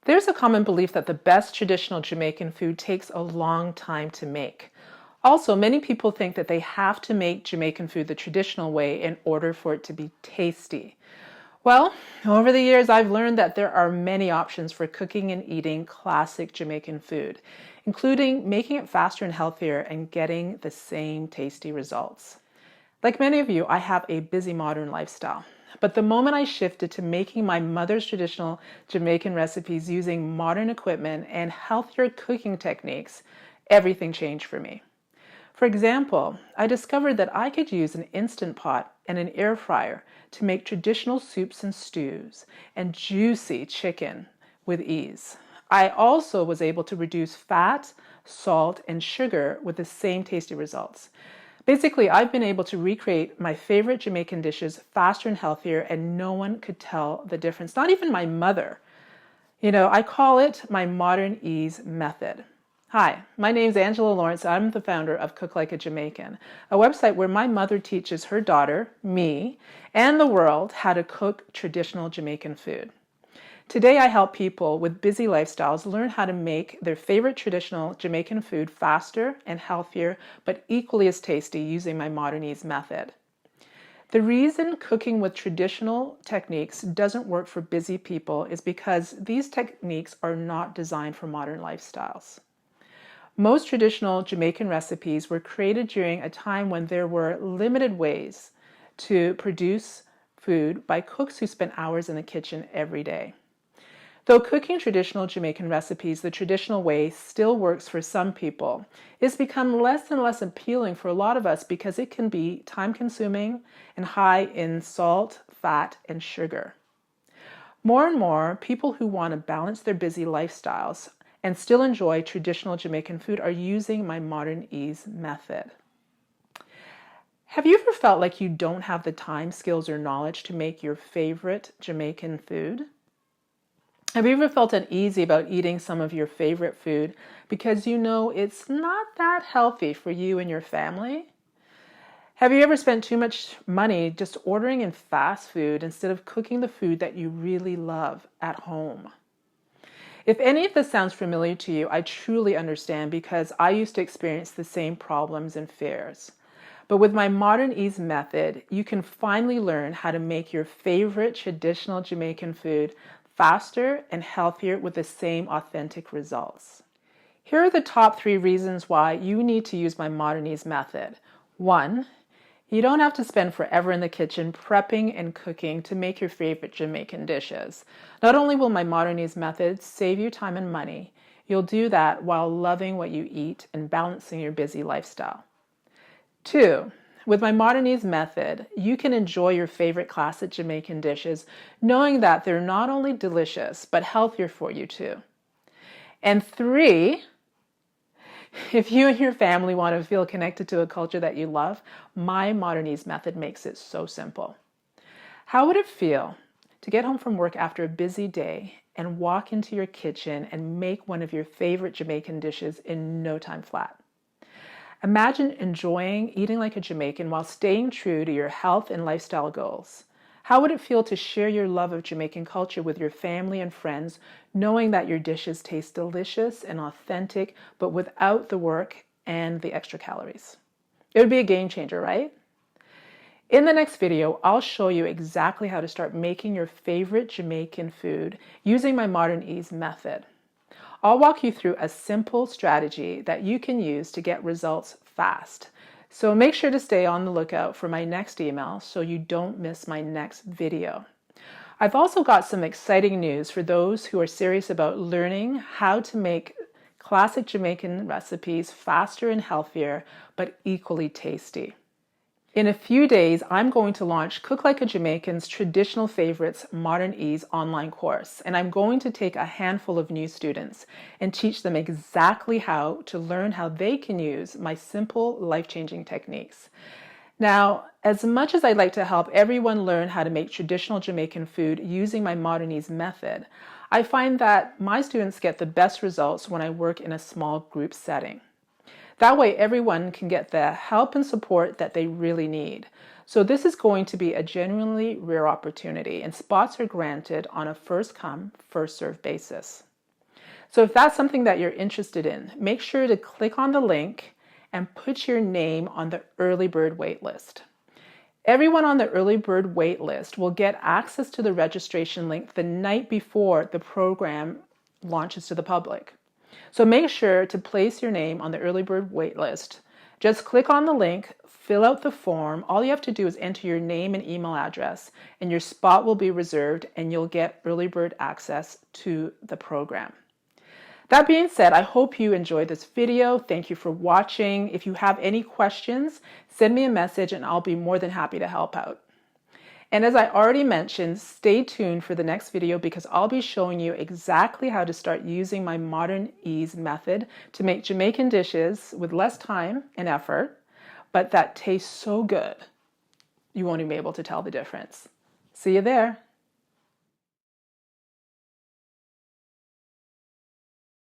There's a common belief that the best traditional Jamaican food takes a long time to make. Also, many people think that they have to make Jamaican food the traditional way in order for it to be tasty. Well, over the years, I've learned that there are many options for cooking and eating classic Jamaican food, including making it faster and healthier and getting the same tasty results. Like many of you, I have a busy modern lifestyle. But the moment I shifted to making my mother's traditional Jamaican recipes using modern equipment and healthier cooking techniques, everything changed for me. For example, I discovered that I could use an Instant Pot and an air fryer to make traditional soups and stews and juicy chicken with ease. I also was able to reduce fat, salt, and sugar with the same tasty results. Basically, I've been able to recreate my favorite Jamaican dishes faster and healthier, and no one could tell the difference, not even my mother. I call it my modern ease method. Hi, my name's Angela Lawrence. I'm the founder of Cook Like a Jamaican, a website where my mother teaches her daughter, me, and the world how to cook traditional Jamaican food. Today, I help people with busy lifestyles learn how to make their favorite traditional Jamaican food faster and healthier, but equally as tasty using my modern ease method. The reason cooking with traditional techniques doesn't work for busy people is because these techniques are not designed for modern lifestyles. Most traditional Jamaican recipes were created during a time when there were limited ways to produce food by cooks who spent hours in the kitchen every day. Though cooking traditional Jamaican recipes the traditional way still works for some people, it's become less and less appealing for a lot of us because it can be time-consuming and high in salt, fat, and sugar. More and more, people who want to balance their busy lifestyles and still enjoy traditional Jamaican food are using my modern ease method. Have you ever felt like you don't have the time, skills, or knowledge to make your favorite Jamaican food? Have you ever felt uneasy about eating some of your favorite food because you know it's not that healthy for you and your family? Have you ever spent too much money just ordering in fast food instead of cooking the food that you really love at home? If any of this sounds familiar to you, I truly understand because I used to experience the same problems and fears. But with my modern ease method, you can finally learn how to make your favorite traditional Jamaican food faster and healthier with the same authentic results. Here are the top 3 reasons why you need to use my modern ease method. 1, you don't have to spend forever in the kitchen prepping and cooking to make your favorite Jamaican dishes. Not only will my modern ease method save you time and money, you'll do that while loving what you eat and balancing your busy lifestyle. 2, with my modern ease method, you can enjoy your favorite classic Jamaican dishes knowing that they're not only delicious, but healthier for you too. And 3, if you and your family want to feel connected to a culture that you love, my modern ease method makes it so simple. How would it feel to get home from work after a busy day and walk into your kitchen and make one of your favorite Jamaican dishes in no time flat? Imagine enjoying eating like a Jamaican while staying true to your health and lifestyle goals. How would it feel to share your love of Jamaican culture with your family and friends, knowing that your dishes taste delicious and authentic, but without the work and the extra calories? It would be a game changer, right? In the next video, I'll show you exactly how to start making your favorite Jamaican food using my modern ease method. I'll walk you through a simple strategy that you can use to get results fast. So make sure to stay on the lookout for my next email so you don't miss my next video. I've also got some exciting news for those who are serious about learning how to make classic Jamaican recipes faster and healthier, but equally tasty. In a few days, I'm going to launch Cook Like a Jamaican's Traditional Favorites Modern Ease online course, and I'm going to take a handful of new students and teach them exactly how to learn how they can use my simple, life-changing techniques. Now, as much as I'd like to help everyone learn how to make traditional Jamaican food using my modern ease method, I find that my students get the best results when I work in a small group setting. That way, everyone can get the help and support that they really need. So this is going to be a genuinely rare opportunity, and spots are granted on a first-come, first-served basis. So if that's something that you're interested in, make sure to click on the link and put your name on the early bird waitlist. Everyone on the early bird waitlist will get access to the registration link the night before the program launches to the public. So make sure to place your name on the early bird waitlist. Just click on the link, fill out the form. All you have to do is enter your name and email address, and your spot will be reserved and you'll get early bird access to the program. That being said, I hope you enjoyed this video. Thank you for watching. If you have any questions, send me a message and I'll be more than happy to help out. And as I already mentioned, stay tuned for the next video because I'll be showing you exactly how to start using my Modern Ease method to make Jamaican dishes with less time and effort, but that taste so good, you won't even be able to tell the difference. See you there.